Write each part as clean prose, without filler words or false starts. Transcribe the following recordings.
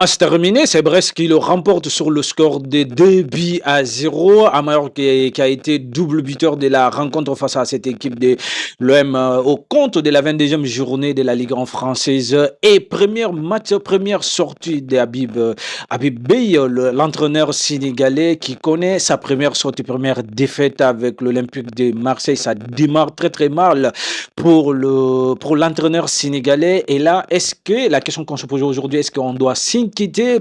C'est terminé, c'est Brest qui le remporte sur le score de 2 buts à 0. Amar qui a été double buteur de la rencontre face à cette équipe de l'OM au compte de la 22e journée de la Ligue 1 française et premier match, première sortie d'Habib Habib Beye, l'entraîneur sénégalais qui connaît sa première sortie, première défaite avec l'Olympique de Marseille. Ça démarre très très mal pour l'entraîneur sénégalais. Et là, est-ce que la question qu'on se pose aujourd'hui, est-ce qu'on doit s'inquiéter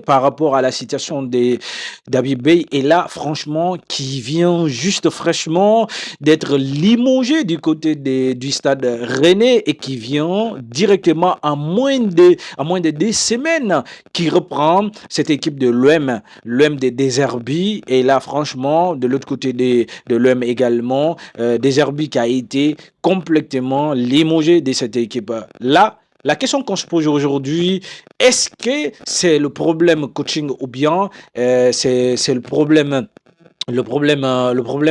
par rapport à la situation des d'Habib Beye? Et là, franchement, qui vient juste fraîchement d'être limogé du côté du stade Rennais et qui vient directement à moins de 2 semaines qui reprend cette équipe de l'OM des Deserbi. Et là, franchement, de l'autre côté de l'OM également, Deserbi qui a été complètement limogé de cette équipe-là. La question qu'on se pose aujourd'hui, est-ce que c'est le problème coaching ou bien c'est le problème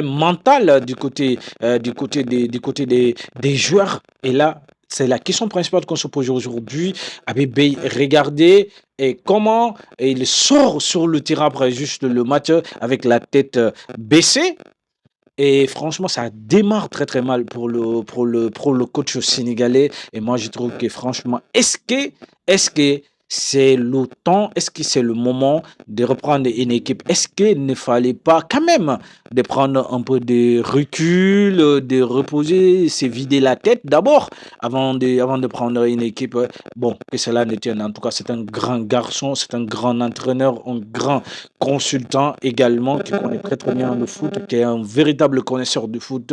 mental du côté des joueurs? Et là, c'est la question principale qu'on se pose aujourd'hui. Abébé, regardez et comment il sort sur le terrain après juste le match avec la tête baissée. Et franchement, ça démarre très très mal pour le coach sénégalais. Et moi, je trouve que franchement, est-ce que c'est le temps, est-ce que c'est le moment de reprendre une équipe? Est-ce qu'il ne fallait pas quand même de prendre un peu de recul, de reposer, se vider la tête d'abord avant de prendre une équipe? Bon, que cela ne tienne. En tout cas, c'est un grand garçon, c'est un grand entraîneur, un grand consultant également qui connaît très très bien le foot, qui est un véritable connaisseur du foot.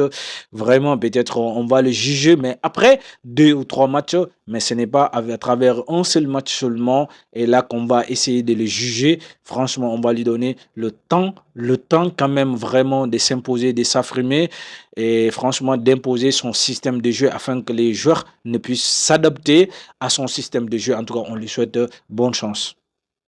Vraiment, peut-être on va le juger, mais après 2 ou 3 matchs, mais ce n'est pas à travers un seul match seulement, et là qu'on va essayer de le juger. Franchement, on va lui donner le temps quand même vraiment de s'imposer, de s'affirmer, et franchement d'imposer son système de jeu afin que les joueurs ne puissent s'adapter à son système de jeu. En tout cas, on lui souhaite bonne chance.